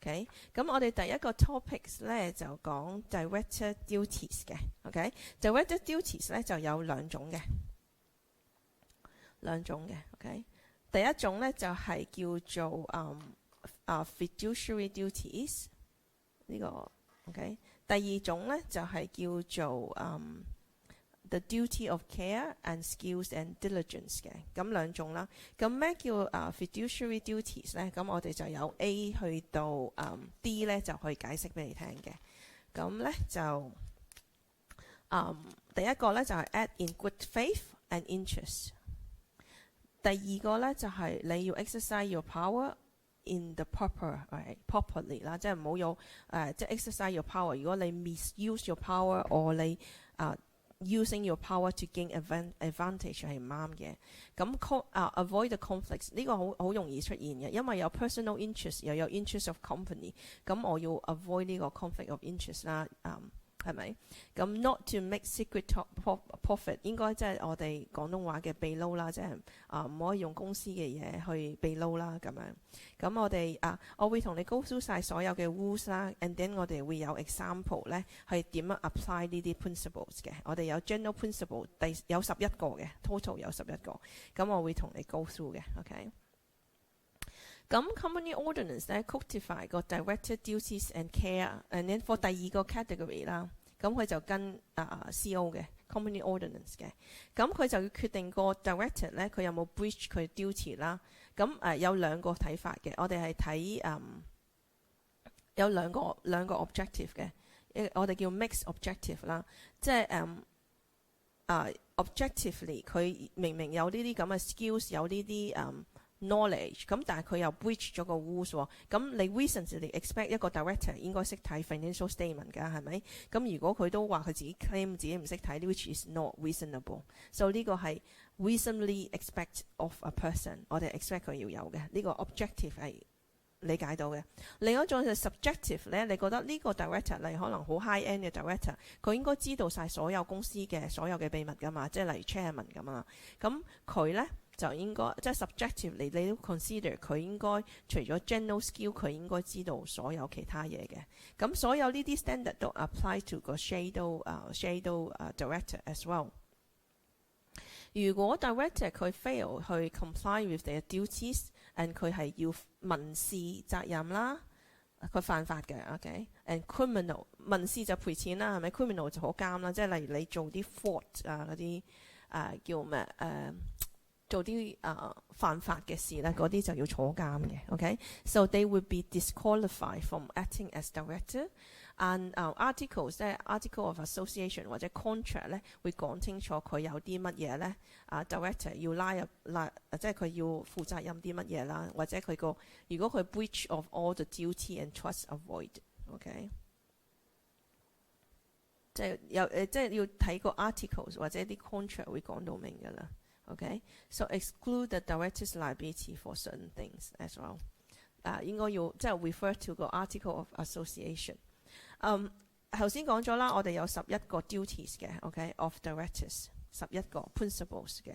OK， 咁我哋第一個 topics 咧就講 director duties 嘅。OK，director duties 咧就有兩種嘅。OK， 第一種咧就係叫做fiduciary duties 呢個 OK。第二種咧就係叫做the duty of care and skills and diligence 嘅，咁兩種啦。咁咩叫fiduciary duties 咧？咁我哋就有 A 去到D 咧，就可以解釋俾你聽嘅。咁咧就第一個咧就係 act in good faith and interest。第二個咧就係你要 exercise your power in the properly 啦，即係唔好有即係 exercise your power。如果你 misuse your power or 你using your power to gain advantage 係唔啱嘅。咁avoid the conflicts 呢個好容易出現嘅，因為有 personal interest 又有 interest of company。咁我要 avoid 呢個 conflict of interest 啦。係咪？咁 not to make secret profit 應該即係我哋廣東話嘅秘撈啦，即係唔可以用公司嘅嘢去秘撈啦咁樣。咁我會同你 go through 晒所有嘅 rules 啦 ，and then 我哋會有 example 咧，係點樣 apply 呢啲 principles 嘅。我哋有 general principle 有11個嘅 ，total 有11個。咁我會同你 go through 嘅 ，OK。咁 company ordinance 咧 codify 個 director duties and care，and then for 第二個 category 啦，咁佢就跟CO 嘅 company ordinance 嘅，咁佢就要決定個 director 咧佢有冇 breach 佢 duty 啦。咁有兩個睇法嘅，我哋係睇有兩個 objective 嘅，我哋叫 mixed objective 啦，即係objectively 佢明明有呢啲咁嘅 skills， 有呢啲knowledge， 咁但係佢又 breach 咗個 rules 喎。咁你 reasonably expect 一個 director 應該識睇 financial statement 㗎，係咪？咁如果佢都話佢自己 claim 自己唔識睇 which is not reasonable。So 呢個係 reasonably expect of a person， 我哋 expect 佢要有嘅呢個 objective 係理解到嘅。另一種就 subjective 咧，你覺得呢個 director 例如可能好 high end 嘅 director， 佢應該知道晒所有公司嘅所有嘅秘密㗎嘛，即係例如 chairman 咁啊。咁佢咧就應該即係 subjective 你都 consider 佢應該除咗 general skill， 佢應該知道所有其他嘢嘅。咁所有呢啲 standard 都 apply to 個 shadow director as well。如果 director 佢 fail 去 comply with their duties，and 佢係要民事責任啦，佢犯法嘅 ，OK，and criminal 民事就賠錢啦，係咪 ？criminal 就可監啦，即係例如你做啲 fraud 嗰啲叫咩做啲犯法嘅事咧，嗰啲就要坐監嘅 ，OK。So they would be disqualified from acting as director。And articles 即係 article of association 或者 contract 咧，會講清楚佢有啲乜嘢咧，director 要拉即係佢要負責任啲乜嘢啦，或者佢個如果佢 breach of all the duty and trust avoid，OK。即係即係要睇個 articles 或者啲 contract 會講到明㗎啦。OK，so exclude the director's liability for certain things as well。應該要即係 refer to 個 article of association。頭先講咗啦，我哋有11個 duties 嘅 ，OK，of directors 11個 principles 嘅。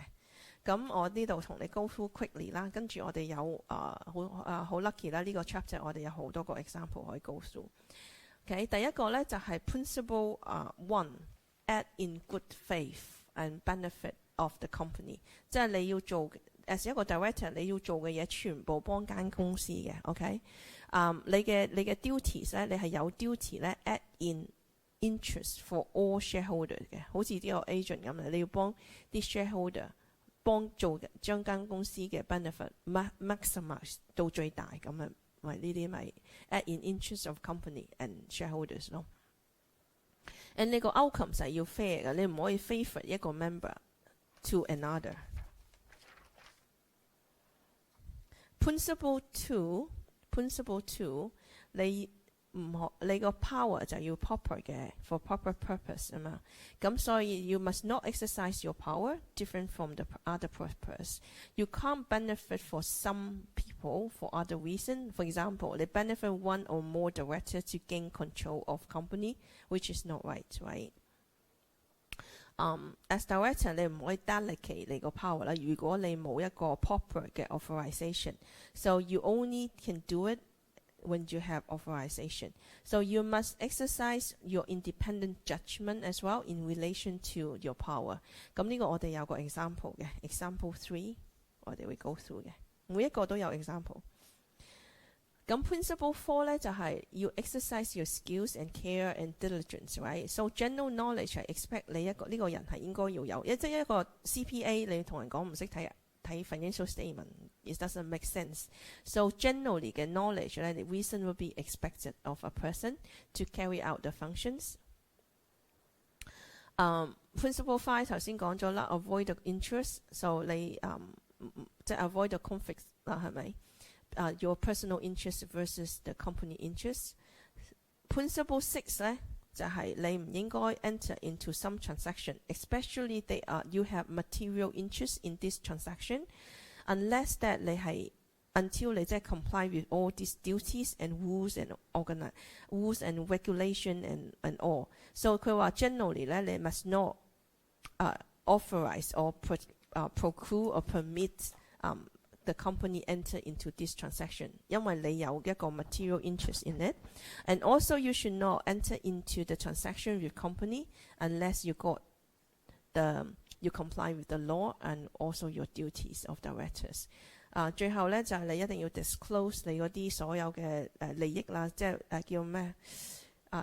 咁我呢度同你 go through quickly 啦，跟住我哋有好 lucky 啦，呢個 chapter 我哋有好多個 example 可以 go through。OK， 第一個咧就係 principle 1，act in good faith and benefit of the company， 即係你要做 as 一個 director， 你要做嘅嘢全部幫間公司嘅 ，OK。你嘅 duties 咧，你係有 duty 咧 act in interest for all shareholder 嘅，好似啲個 agent 咁嘅，你要幫啲 shareholder 幫做將間公司嘅 benefit maximize 到最大咁啊，咪呢啲咪 act in interest of company and shareholders 咯。and 你個 outcome 係要 fair 嘅，你唔可以 favor 一個 member to another。 Principle 2， 你個 power 就要 proper 嘅 for proper purpose 啊嘛，咁所以 you must not exercise your power different from the other purpose。 You can't benefit for some people for other reason。 For example， 你 benefit one or more director to gain control of company which is not right。 as director 你唔可以 delegate 你個 power 啦，如果你冇一個 proper 嘅 authorization， so you only can do it when you have authorization. So you must exercise your independent judgment as well in relation to your power. 咁呢個我哋有個 example 嘅 example 3，我哋會 go through 嘅，每一個都有 example。咁 principle 4咧就係要 exercise your skills and care and diligence，right？ So general knowledge 係 expect 你一個呢個人係應該要有，即係一個 CPA 你同人講唔識睇 financial statement，it doesn't make sense. So generally 嘅 knowledge 咧 the reason will be expected of a person to carry out the functions. Principle 5頭先講咗啦 ，avoid the interest， so 你即係 avoid the conflict 啦，係咪？Your personal interest versus the company interest. Principle 6咧就係你唔應該 enter into some transaction, especially you have material interest in this transaction, unless that 你係 until 你即係 comply with all these duties and rules and regulation and all. So 佢話 generally 咧你 must not authorize or procure or permit the company enter into this transaction 因為你有一個 material interest in it. And also you should not enter into the transaction with company unless you comply with the law and also your duties of directors. 最後咧就係你一定要 disclose 你嗰啲所有嘅利益啦，即係叫咩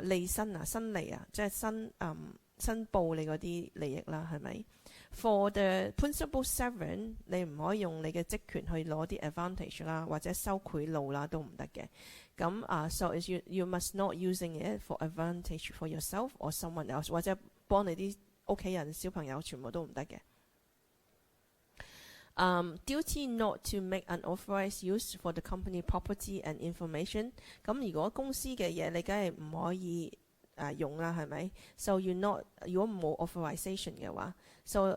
利申啊，申利啊，即係申報你嗰啲利益啦，係咪？For the principle 7，你唔可以用你嘅職權去攞啲 advantage 啦，或者收賄賂啦，都唔得嘅。咁so you must not using it for advantage for yourself or someone else， 或者幫你啲屋企人、小朋友全部都唔得嘅。Duty not to make unauthorized use for the company property and information。咁如果公司嘅嘢，你梗係唔可以用啦，係咪 ？So you not 如果冇 authorization 嘅話 ，so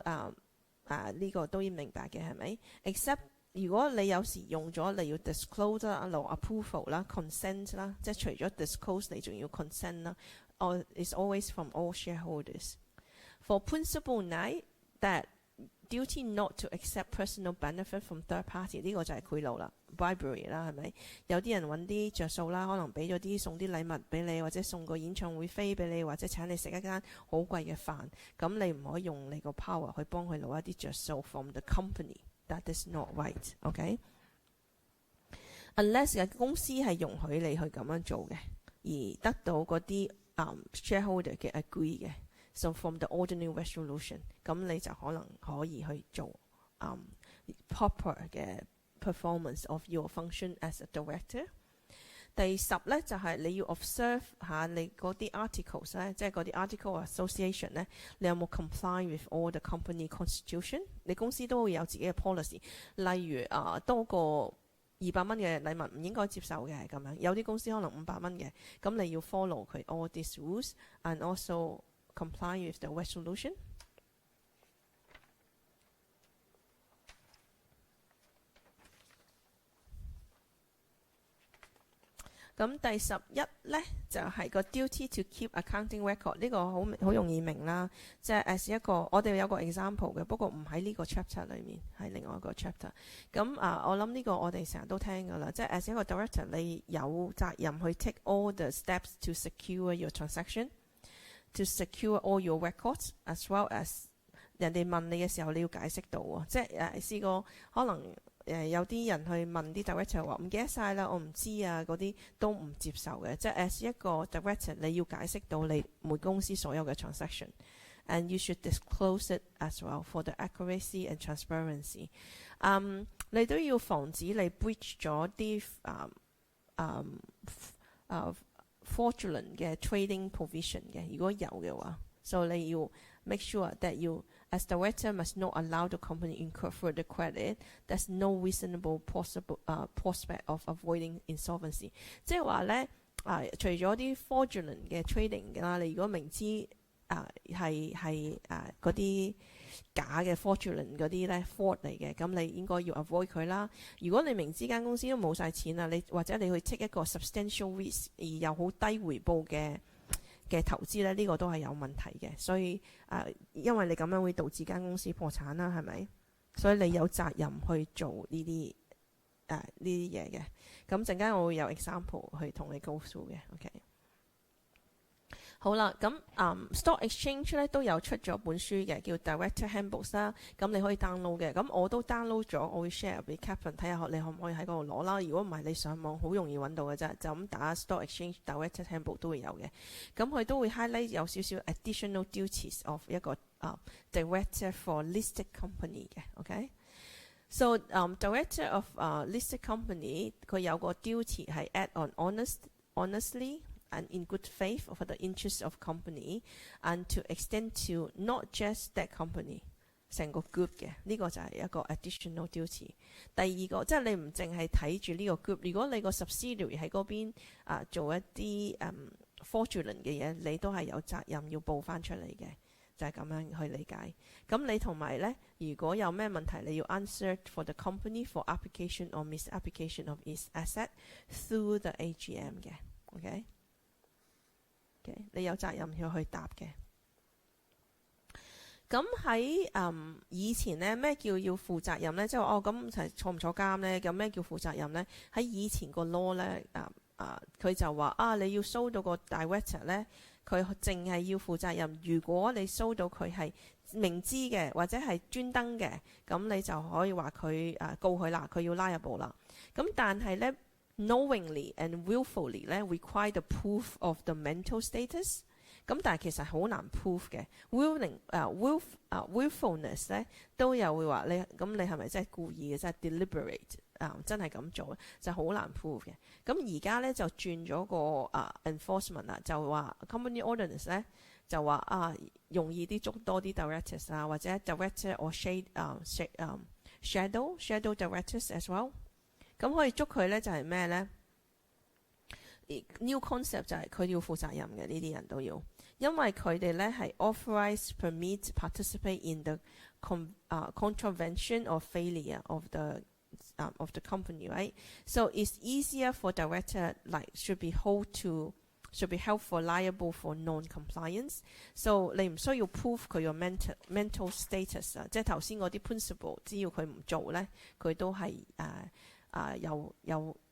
呢個都要明白嘅係咪 ？Except 如果你有時用咗，你要 disclose 啦、攞 approval 啦、consent 啦，即係除咗 disclose，你仲要 consent 啦。Or is always from all shareholders. For principle 9 that duty not to accept personal benefit from third party 呢個就係賄賂啦 bribery 啦，係咪？有啲人揾啲着數啦，可能俾咗啲送啲禮物俾你，或者送個演唱會飛俾你，或者請你食一間好貴嘅飯，咁你唔可以用你個 power 去幫佢攞一啲着數 from the company. That is not right. Okay? Unless 嘅公司係容許你去咁樣做嘅，而得到嗰啲shareholder 嘅 agree 嘅。So from the ordinary resolution， 咁你就可能可以去做proper 嘅 performance of your function as a director。第10咧就係你要 observe 下你嗰啲 articles 咧，即係嗰啲 article association 咧，你有冇 comply with all the company constitution？ 你公司都會有自己嘅 policy， 例如多過200蚊嘅禮物唔應該接受嘅咁樣，有啲公司可能500蚊嘅，咁你要 follow 佢 all these rules and also comply with the resolution。咁第11咧就係個 duty to keep accounting record， 呢個好容易明啦，即係 as 一個我哋有個 example 嘅，不過唔喺呢個 chapter 裏面，係另外一個 chapter。咁我諗呢個我哋成日都聽㗎啦，即係 as 一個 director， 你有責任去 take all the steps to secure your transaction。To secure all your records as well as 人哋問你嘅時候你要解釋到喎，即係試過可能有啲人去問啲 director 話唔記得晒啦，我唔知啊，嗰啲都唔接受嘅。即係 as 一個 director 你要解釋到你每公司所有嘅 transaction and you should disclose it as well for the accuracy and transparency。你都要防止你 breach 咗啲fraudulent 嘅 trading provision 嘅，如果有嘅話，所以你要 make sure that you as director must not allow the company incur further credit. There's no reasonable prospect of avoiding insolvency。即係話咧除咗啲 fraudulent 嘅 trading 嘅啦，你如果明知係嗰啲假嘅 fraudulent 嗰啲咧 fraud 嚟嘅，咁你應該要 avoid 佢啦。如果你明知間公司都冇晒錢啦，你或者你去 take 一個 substantial risk 而又好低回報嘅投資咧，呢個都係有問題嘅。所以因為你咁樣會導致間公司破產啦，係咪？所以你有責任去做呢啲呢啲嘢嘅。咁陣間我會有 example 去同你 go through 嘅。OK。好啦，咁Stock Exchange 咧都有出咗本書嘅，叫 Director Handbooks 啦。咁你可以 download 嘅，咁我都 download 咗，我會 share 俾 Kevin 睇下，你可唔可以喺嗰度攞啦？如果唔係，你上網好容易揾到嘅啫，就咁打 Stock Exchange Director Handbook 都會有嘅。咁佢都會 highlight 有少少 additional duties of 一個Director for listed company 嘅。OK。So Director of listed company 佢有個 duty 係 act on honestly and in good faith for the interests of company and to extend to not just that company 成個 group 嘅，呢個就係一個 additional duty。第二個即係你唔淨係睇住呢個 group， 如果你個 subsidiary 喺嗰邊做一啲fraudulent 嘅嘢，你都係有責任要報翻出嚟嘅，就係咁樣去理解。咁你同埋呢，如果有咩問題，你要 answer for the company for application or misapplication of its asset through the AGM 嘅。OK。你有責任要去答嘅。咁喺以前呢，咩叫要負責任呢？即係咁係坐唔坐監呢？咁咩叫負責任呢？喺以前個 law 呢，佢就話你要 show 到個 director 呢，佢淨係要負責任。如果你 show 到佢係明知嘅或者係專登嘅，咁你就可以話佢告佢啦，佢要拉入部啦。咁但係呢knowingly and willfully 咧 require the proof of the mental status。咁但係其實好難 proof 嘅。willfulness 咧都有會話你咁你係咪真係故意嘅，真係 deliberate 真係咁做就好難 proof 嘅。咁而家咧就轉咗個enforcement 啦，就話 company ordinance 咧就話容易啲捉多啲 directors 或者 director or shadow directors as well。咁可以捉佢咧就係咩咧 ？New concept 就係佢要負責任嘅，呢啲人都要，因為佢哋咧係 authorize permit participate in the contravention or failure of the company, right? So it's easier for director should be held for liable for non-compliance. So 你唔需要 prove 佢個 mental status 即係頭先嗰啲 principle， 只要佢唔做咧，佢都係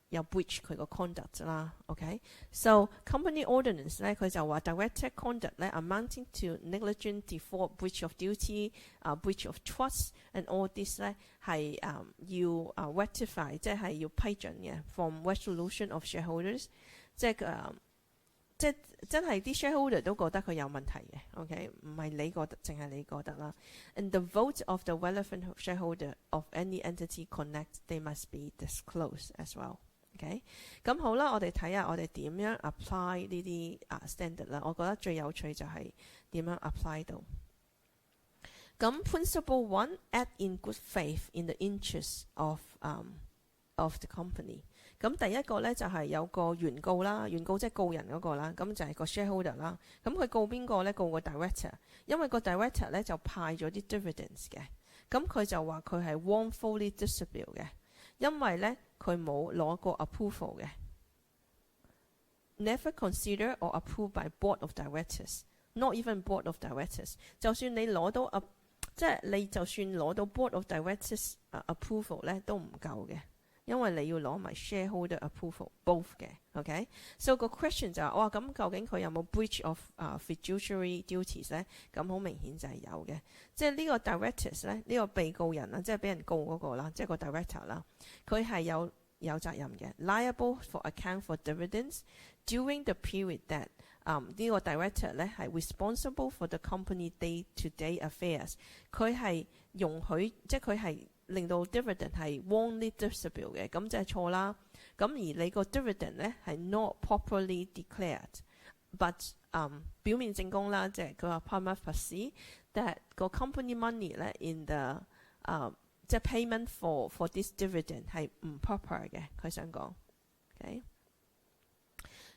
有 breach 佢個 conduct 啦。OK， so company ordinance 咧佢就話 director conduct 咧 amounting to negligent default, breach of duty, breach of trust and all this 咧係要rectify， 即係要批准嘅 from resolution of shareholders， 即係真係啲 shareholder 都覺得佢有問題嘅。OK， 唔係你覺得，淨係你覺得啦。And the vote of the relevant shareholder of any entity connect, they must be disclosed as well。OK， 咁好啦，我哋睇下我哋點樣 apply 呢啲standard 啦。我覺得最有趣就係點樣 apply 到。咁 principle one, act in good faith in the interest of the company。咁第一個咧就係有個原告啦，原告即係告人嗰個啦，咁就係個 shareholder 啦。咁佢告邊個咧？告個 director， 因為個 director 咧就派咗啲 dividends 嘅，咁佢就話佢係 wrongfully distribute 嘅，因為咧佢冇攞過 approval 嘅 ，never consider or approved by board of directors，not even board of directors。就算你攞到即係你就算攞到 board of directors approval 咧都唔夠嘅。因為你要攞埋 shareholder approval both 嘅 ，OK？So 個 question 就係咁究竟佢有冇 breach of fiduciary duties 咧？咁好明顯就係有嘅，即係呢個 directors 咧，呢個被告人啦，即係俾人告嗰個啦，即係個 director 啦，佢係有責任嘅 ，liable for account for dividends during the period that 呢個 director 咧係 responsible for the company day-to-day affairs， 佢係容許即係佢係。令到 dividend 係 wrongly distribute 嘅，咁就係錯啦。咁而你個 dividend 咧係 not properly declared，but 表面證供啦，即係佢話 prima facie that 個 company money 咧 in the 即係 payment for this dividend 係唔 proper 嘅，佢想講。OK，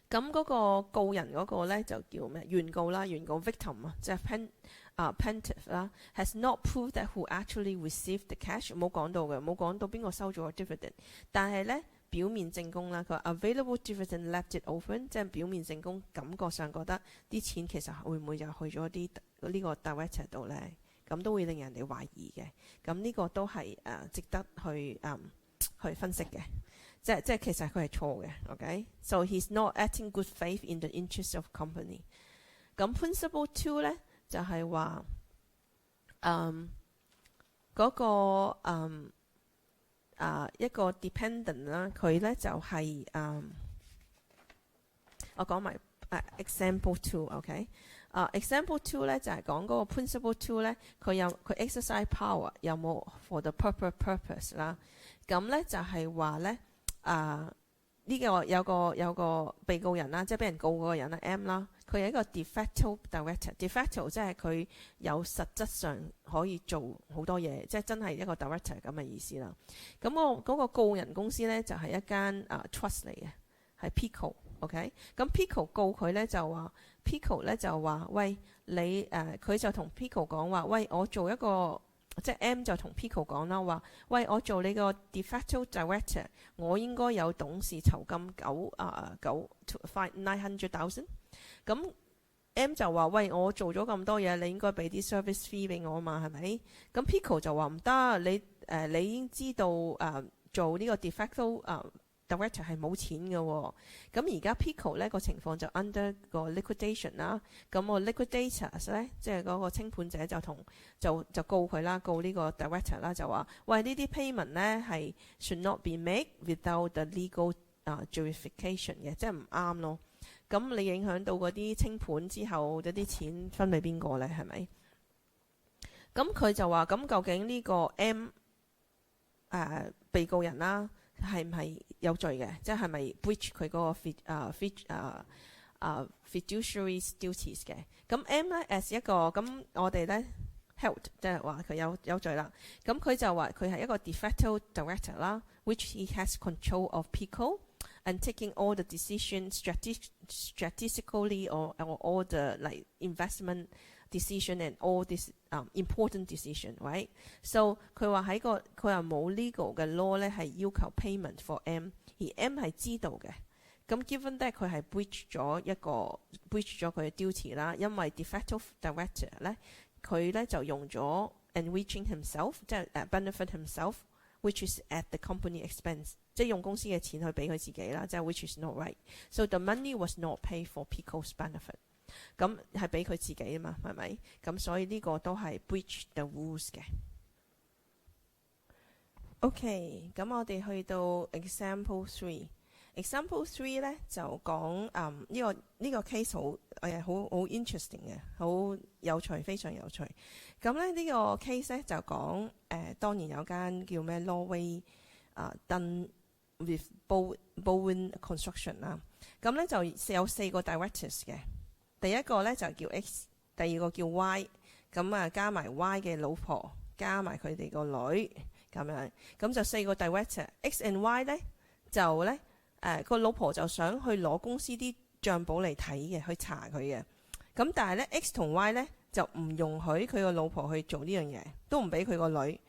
咁嗰個告人嗰個咧就叫咩？原告啦，原告 victim 啊，即係plaintiff 啦 ，has not proved that who actually received the cash， 冇講到嘅，冇講到邊個收咗個 dividend， 但係咧表面證供啦，佢話 available dividend left it open， 即係表面證供感覺上覺得啲錢其實會唔會就去咗呢個 director 度咧？咁都會令人哋懷疑嘅。咁呢個都係值得去去分析嘅，即其實佢係錯嘅。OK，so he's not acting good faith in the interest of company。咁 principle 2咧就係話嗰個一個 dependent 啦，佢咧就係我講埋example 2。OK，example 2咧就係講嗰個 principle 2咧，佢 exercise power 有冇 for the proper purpose 啦。咁咧就係話咧呢個有個被告人啦，即係俾人告嗰個人啦 M 啦，佢係一個 de facto director。de facto 即係佢有實質上可以做好多嘢，即係真係一個 director 咁嘅意思啦。咁嗰個告人公司咧就係一間trust 嚟嘅，係 Pico。OK， 咁 Pico 告佢咧就話 Pico 咧就話喂你佢就同 Pico 講話，喂我做一個。即係 M 就同 Pico 講啦，話喂我做你個 de facto director， 我應該有董事酬金900,000。咁 M 就話喂我做咗咁多嘢，你應該俾啲 service fee 俾我嘛，係咪？咁 Pico 就話唔得，你已經知道做呢個 de facto director 係冇錢嘅喎。咁而家 Pico 咧個情況就 under 個 liquidation 啦。咁個 liquidators 咧，即係嗰個清盤者就告佢啦，告呢個 director 啦，就話喂呢啲 payment 咧係 should not be made without the legal justification 嘅，即係唔啱咯。咁你影響到嗰啲清盤之後嗰啲錢分俾邊個咧？係咪？咁佢就話咁究竟呢個 M 被告人啦係唔係有罪嘅？即係咪 breach 佢嗰個fiduciary duties 嘅？咁 M 咧 as 一個咁我哋咧 held 即係話佢有罪啦。咁佢就話佢係一個 de facto director 啦 ，which he has control of Pico and taking all the decisions strategically or all the like investment decision and all this important decision, right? So 佢話喺佢話冇 legal 嘅 law 咧係要求 payment for M， 而 M 係知道嘅。咁 given that 佢係 breach 咗佢嘅 duty 啦，因為 de facto director 咧佢咧就用咗 enriching himself， 即係benefit himself，which is at the company expense， 即係用公司嘅錢去俾佢自己啦，即係 which is not right。So the money was not paid for Pico's benefit。咁係俾佢自己啊嘛，係咪？咁所以呢個都係 breach the rules 嘅。OK， 咁我哋去到 example 3。example 3咧就講呢個 case 好 interesting 嘅，好有趣，非常有趣。咁咧呢個 case 咧就講當然有間叫咩 Norway done with Bowen Construction 啦。咁咧就有4個 directors 嘅。第一個咧就叫 X， 第二個叫 Y， 咁加埋 Y 嘅老婆，加埋佢哋個女咁樣，咁就4個 director。X and Y 咧就咧個老婆就想去攞公司啲帳簿嚟睇嘅，去查佢嘅。咁但係咧 X 同 Y 咧就唔容許佢個老婆去做呢樣嘢，都唔俾佢個女。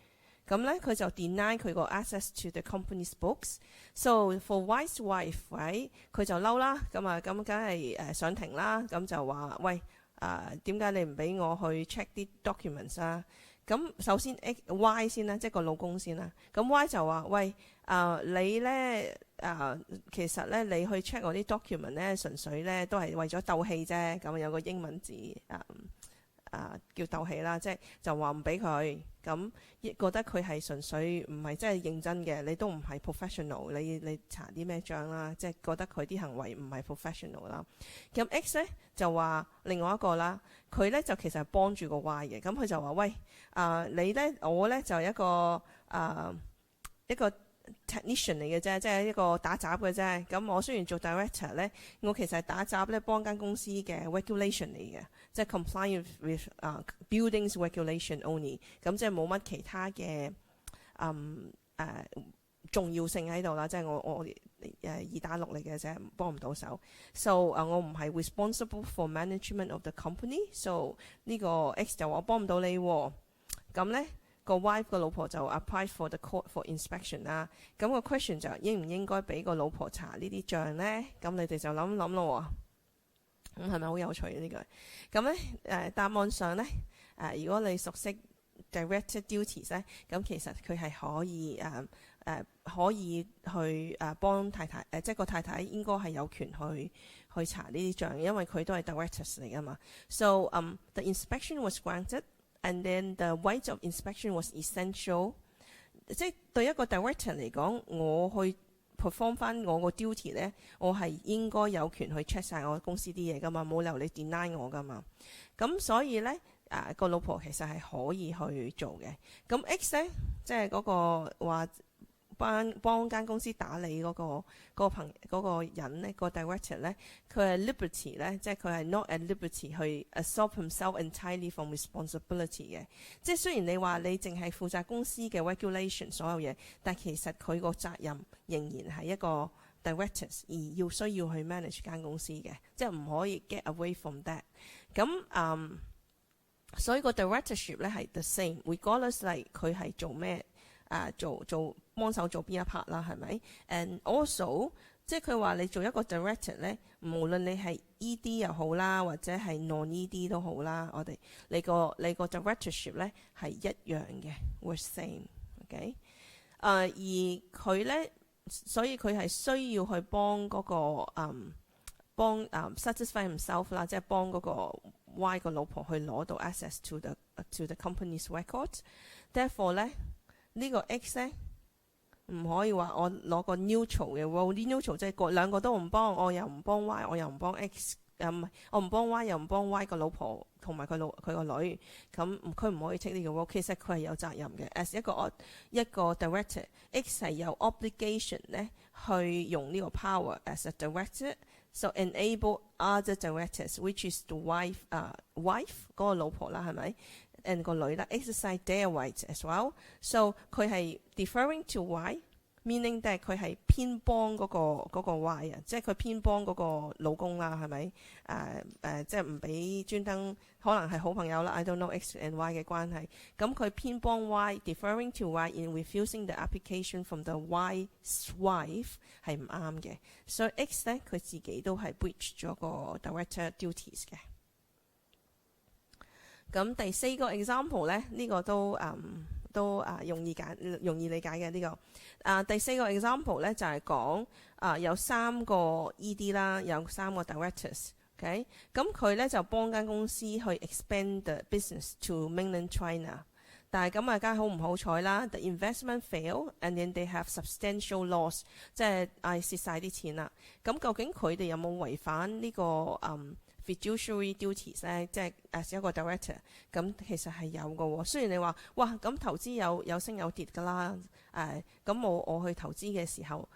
咁咧佢就 deny 佢個 access to the company's books。So for Y's wife， 佢就嬲啦，咁梗係上庭啦，咁就話喂點解你唔俾我去 check 啲 documents 啊？咁首先 Y 先啦，即係個老公先啦。咁 Y 就話喂你咧其實咧你去 check 我啲 document 咧，純粹咧都係為咗鬥氣啫。咁有個英文字叫鬥氣啦，即係就話唔俾佢，咁覺得佢係純粹唔係真係認真嘅，你都唔係 professional， 你查啲咩帳啦，即係覺得佢啲行為唔係 professional 啦。咁 X 咧就話另外一個啦，佢咧就其實係幫住個 Y 嘅，咁佢就話喂你咧我咧就一個technician 嚟嘅啫，即係一個打雜嘅啫。咁我雖然做 director 咧，我其實係打雜咧幫間公司嘅 regulation 嚟嘅，即係 comply with buildings regulation only。咁即係冇乜其他嘅重要性喺度啦，即係我2打6嚟嘅啫，幫唔到手。So 我唔係 responsible for management of the company。So 呢個 X 就話我幫唔到你喎。咁咧個 wife 個老婆就 apply for the court for inspection 啦。咁個 question 就應唔應該俾個老婆查呢啲帳咧？咁你哋就諗諗咯。咁係咪好有趣呢句？咁咧答案上咧如果你熟悉 director duties 咧，咁其實佢係可以可以去幫太太即係個太太應該係有權去查呢啲帳，因為佢都係 directors 嚟㗎嘛。So the inspection was granted and then the right of inspection was essential。即係對一個 director 嚟講，我去 perform 翻我個 duty 咧，我係應該有權去 check 晒我公司啲嘢㗎嘛，冇理由你 deny 我㗎嘛。咁所以咧個老婆其實係可以去做嘅。咁 X 咧，即係嗰個話幫間公司打理嗰個人咧，個 director 咧，佢係 liberty 咧，即係佢係 not at liberty 去 absolve himself entirely from responsibility 嘅。即係雖然你話你淨係負責公司嘅 regulation 所有嘢，但其實佢個責任仍然係一個 directors 而需要去 manage 間公司嘅，即係唔可以 get away from that。咁所以個 directorship 咧係 the same，regardless like 佢係做咩做幫手做邊一 part 啦，係咪 ？And also 即係佢話你做一個 director 咧，無論你係 ED 又好啦，或者係 non-ED 都好啦，你個 directorship 咧係一樣嘅 ，we're same，OK？而佢咧，所以佢係需要去幫嗰個satisfy himself 啦，即係幫嗰個 Y 個老婆去攞到 access to the company's record。Therefore 咧，呢個 X 咧唔可以話我攞個 neutral 嘅 role，neutral 即係兩個都唔幫，我又唔幫 Y， 我又唔幫 X， 我唔幫 Y 又唔幫 Y 個老婆同埋佢個女，咁佢唔可以 take 呢個 role。其實佢係有責任嘅 ，as 一個 director，X 係有 obligation 咧去用呢個 power as a director。So enable other directors, which is the wife 嗰個老婆啦，係咪 ？and 個女啦 ，exercise their rights as well. So 佢係 deferring to Y，meaning that 佢係偏幫嗰個 Y 啊，即係佢偏幫嗰個老公啦，係咪？即係唔俾專登，可能係好朋友啦 ，I don't know X and Y 嘅關係。咁佢偏幫 Y，deferring to Y in refusing the application from the Y's wife 係唔啱嘅。所以 X 咧佢自己都係 breach 咗個 director duties 嘅。咁第四個 example 咧，呢個都容易理解嘅呢個。第四個 example 咧就係講有3個 ED 啦，有3個 directors。OK， 咁佢咧就幫間公司去 expand the business to mainland China， 但係咁梗係好唔好彩啦。The investment fail and then they have substantial loss， 即係蝕晒啲錢啦。咁究竟佢哋有冇違反呢個fiduciary duties 咧，即係as一個 director， 咁其實係有嘅喎。雖然你話哇，咁投資有升有跌㗎啦，咁我去投資嘅時候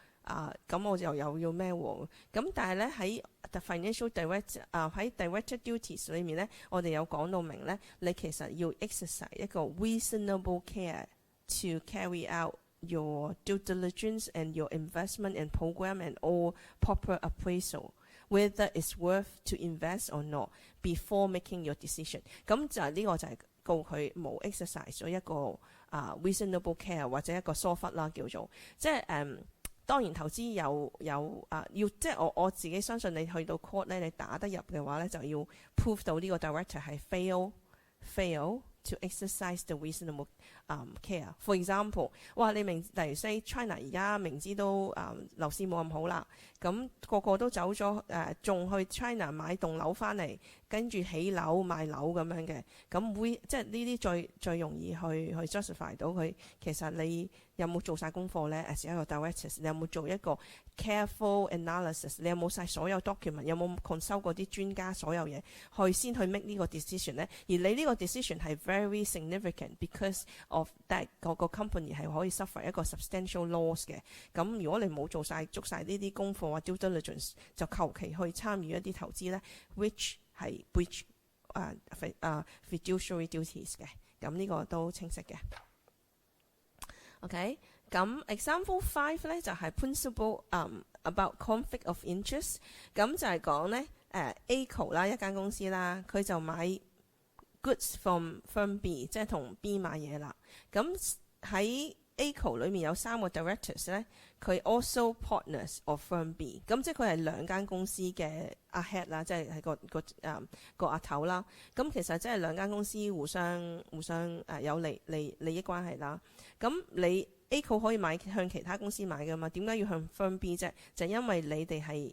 咁我就又要咩喎？咁但係咧喺 the financial director 喺 director duties 裏面咧，我哋有講到明咧，你其實要 exercise 一個 reasonable care to carry out your due diligence and your investment and program and all proper appraisal。Whether it's worth to invest or not before making your decision， 咁就呢個就係告佢冇 exercise 咗一個reasonable care 或者一個疏忽啦，叫做即係當然投資有要即係我自己相信你去到 court 咧，你打得入嘅話咧，就要 prove 到呢個 director 係 fail to exercise the reasonable care。 For example， 哇你例如 say China 而家明知都樓市冇咁好啦，咁個都走咗仲去 China 買棟樓翻嚟，跟住起樓賣樓咁樣嘅，咁會即係呢啲最容易去 justify 到佢其實你有冇做晒功課咧 as 一個 director， 你有冇做一個 careful analysis， 你有冇晒所有 document， 有冇 consult 嗰啲專家所有嘢去先去 make 呢個 decision 咧？而你呢個 decision 係 very significant because of that 個 company 係可以 suffer 一個 substantial loss 嘅。咁如果你冇做晒呢啲功課或 due diligence， 就求其去參與一啲投資咧 ，which 係 breach fiduciary duties 嘅。咁呢個都清晰嘅。OK， 咁 example 5咧就係 principle about conflict of interest， 咁就係講咧ACO 啦，一間公司啦，佢就買 goods from firm B， 即係同 B 買嘢啦。咁喺 ACO 裏面有3個 directors 咧，佢 also partners of firm B， 咁即係佢係2間公司嘅阿 head 啦，即係個阿頭啦。咁其實即係2間公司互相有利益關係啦。咁你 A 股可以買向其他公司買㗎嘛？點解要向 Firm B 啫？就因為你哋係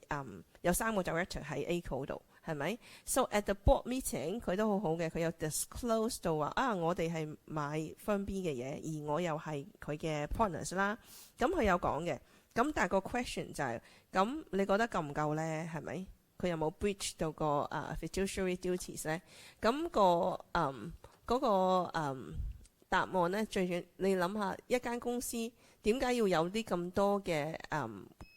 有3個 director 喺 A 股度，係咪 ？So at the board meeting 佢都好好嘅，佢有 disclose 到話我哋係買 Firm B 嘅嘢，而我又係佢嘅 partners 啦。咁佢有講嘅。咁但係個 question 就係咁，你覺得夠唔夠咧？係咪？佢有冇 breach 到個fiduciary duties 咧？咁嗰個答案咧，最緊你諗下，一間公司點解要有啲咁多嘅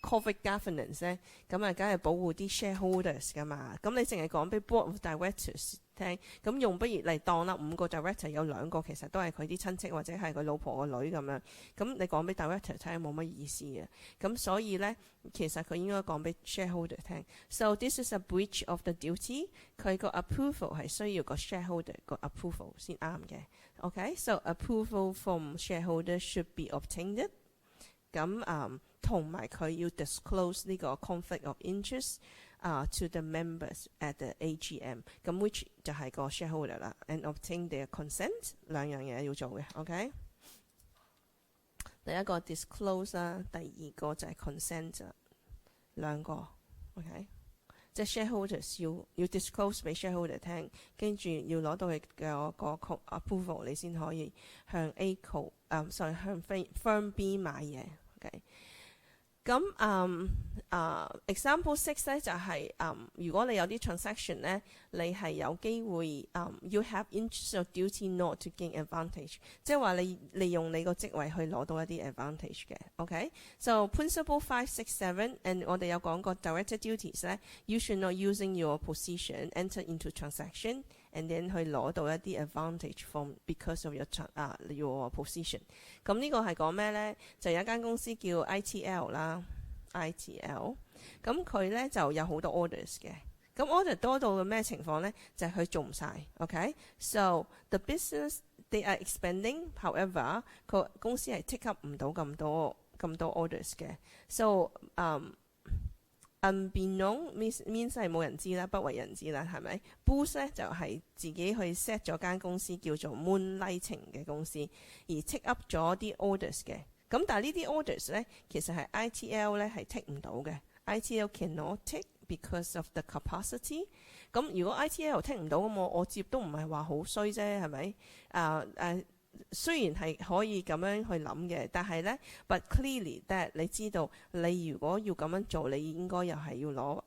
corporate governance 咧？咁梗係保護啲 shareholders 噶嘛。咁你淨係講俾 board of directors 聽，咁用不如嚟當啦，5個 director 有2個其實都係佢啲親戚或者係佢老婆個女咁樣。咁你講俾 director 聽冇乜意思嘅。咁所以咧，其實佢應該講俾 shareholder 聽。So this is a breach of the duty。佢個 approval 係需要個 shareholder 個 approval 先啱嘅。OK，so approval from shareholder should be obtained。咁同埋佢要 disclose 呢個 conflict of interest to the members at the AGM。咁 which 就係個 shareholder 啦 ，and obtain their consent， 兩樣嘢要做嘅。OK， 第一個 disclose 啦，第二個就係 consent 兩個。OK。即係 shareholders 要 disclose 俾 shareholder 聽，跟住要攞到佢嘅個 approval， 你先可以向 A 股向 Firm B 買嘢。OK， 咁example 6咧就係如果你有啲 transaction 咧，你係有機會you have interest or duty not to gain advantage， 即係話你利用你個職位去攞到一啲 advantage 嘅。OK，so principle 5, 6, 7，and 我哋有講過 director duties 咧 ，you should not using your position enter into transaction。and then 去攞到一啲 advantage from because of your position。咁呢個係講咩咧？就有一間公司叫 ITL 啦 ，ITL。咁佢咧就有好多 orders 嘅。咁 order 多到嘅咩情況咧？就係佢做唔晒。OK，so the business they are expanding，however 個公司係 take up 唔到咁多 orders 嘅。So unbeknown means 係冇人知啦，不為人知啦，係咪 ？Boost 咧就係自己去 set 咗間公司叫做 Moonlighting 嘅公司，而 take up 咗啲 orders 嘅。咁但係呢啲 orders 咧，其實係 ITL 咧係 take 唔到嘅。ITL cannot take because of the capacity。咁如果 ITL take 唔到咁，我接都唔係話好衰啫，係咪？雖然係可以咁樣去諗嘅，但係咧 ，but clearly that 你知道，你如果要咁樣做，你應該又係要攞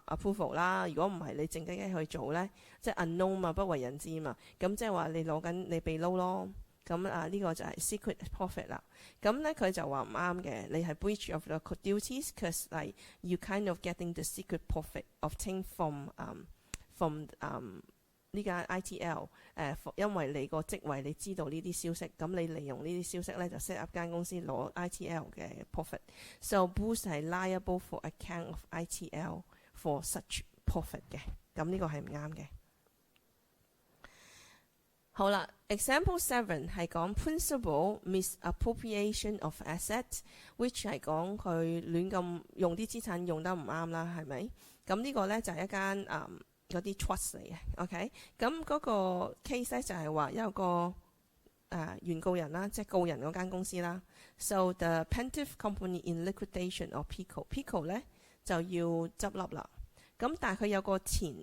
approval 啦。如果唔係，你靜雞雞去做咧，即係 unknown 嘛，不為人知嘛。咁即係話你攞緊你被撈咯。咁呢個就係 secret profit 啦。咁咧佢就話唔啱嘅，你係 breach of the duties，cause like you kind of getting the secret profit obtained from 呢間 ITL， 因為你個職位你知道呢啲消息，咁你利用呢啲消息咧就 set up 間公司攞 ITL 嘅 profit。So Boost 係 liable for account of ITL for such profit 嘅，咁呢個係唔啱嘅。好啦 ，example 7係講 principal misappropriation of asset，which 係講佢亂咁用啲資產用得唔啱啦，係咪？咁呢個咧就係一間嗰啲 trust 嚟嘅。OK， 咁嗰個 case 咧就係話有個原告人啦，即係告人嗰間公司啦。So the plaintiff company in liquidation of Pico 咧就要執笠啦。咁但係佢有個前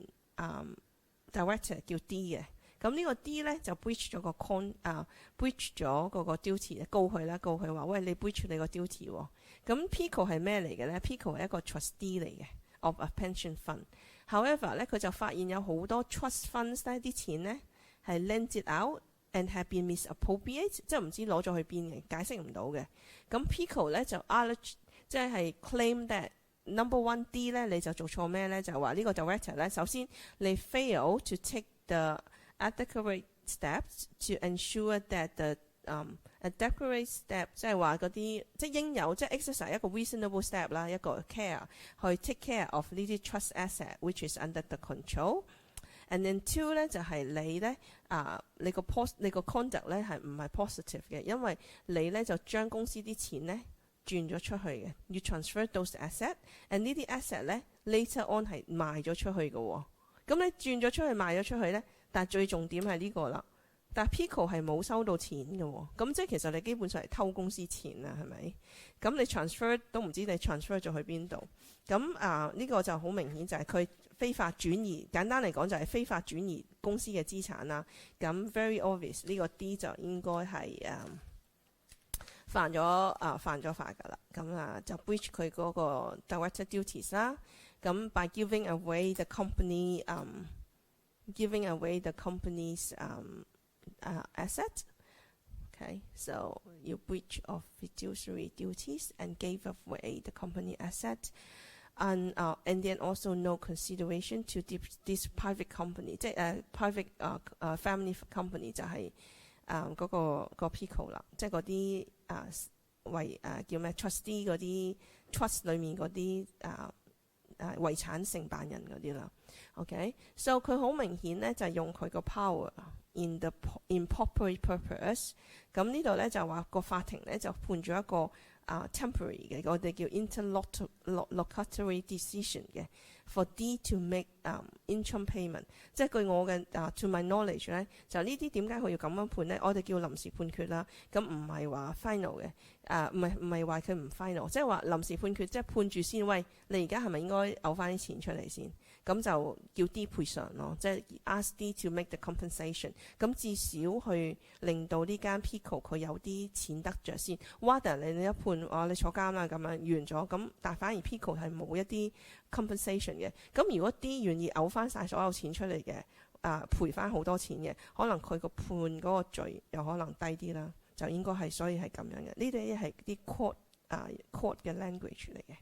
director 叫 D 嘅。咁呢個 D 咧就 breach 咗個 breach 咗嗰個 duty， 告佢話喂，你 breach 你個 duty 喎。咁 Pico 係咩嚟嘅咧 ？Pico 係一個 trustee 嚟嘅 of a pension fund。However 咧，佢就發現有好多 trust funds 咧啲錢咧係 lent it out and have been misappropriate， 即係唔知攞咗去邊嘅，解釋唔到嘅。咁 Pico 咧就 allege 即係 claim that number 1 D 咧你就做錯咩咧？就話呢個 director 咧，首先你 fail to take the adequate steps to ensure that the adequate step 即係話嗰啲即係應有即係 exercise 一個 reasonable step 啦，一個 care 去 take care of 呢啲 trust asset which is under the control。And then 2咧就係你咧你個 conduct 咧係唔係 positive 嘅，因為你咧就將公司啲錢咧轉咗出去嘅，要 transfer those asset，and 呢啲 asset 咧 later on 係賣咗出去嘅喎。咁你轉咗出去賣咗出去咧？但係最重點係呢個啦，但係 Pico 係冇收到錢嘅喎，咁即係其實你基本上係偷公司錢啊，係咪？咁你 transfer 都唔知你 transfer 咗去邊度？咁呢個就好明顯就係佢非法轉移，簡單嚟講就係非法轉移公司嘅資產啦。咁 very obvious 呢個 D 就應該係犯咗法㗎啦。咁就 breach 佢嗰個 director duties 啦。咁 by giving away the company's asset. Okay, so you breach of fiduciary duties and gave away the company asset, and then also no consideration to this private company， 即係private family company 就係嗰個 Pico 啦，即係嗰啲叫咩 trustee 嗰啲 trust 裡面嗰啲遺產承辦人嗰啲啦。OK， so 佢好明顯咧就係用佢個 power in proper purpose。咁呢度咧就話個法庭咧就判咗一個temporary 嘅，我哋叫 interlocutory decision 嘅 for D to make interim payment。即係據我嘅to my knowledge 咧，就呢啲點解佢要咁樣判咧？我哋叫臨時判決啦。咁唔係話 final 嘅，唔係話佢唔 final， 即係話臨時判決，即係判住先。喂，你而家係咪應該嘔翻啲錢出嚟先？咁就叫 D 賠償咯，即係 ask D to make the compensation。咁至少去令到呢間 Pico 佢有啲錢得着先。Rather 你一判你坐監啦咁樣完咗，咁但反而 Pico 係冇一啲 compensation 嘅。咁如果 D 願意嘔翻晒所有錢出嚟嘅，賠翻好多錢嘅，可能佢個判嗰個罪又可能低啲啦，就應該係所以係咁樣嘅。呢啲係啲 court 嘅 language 嚟嘅。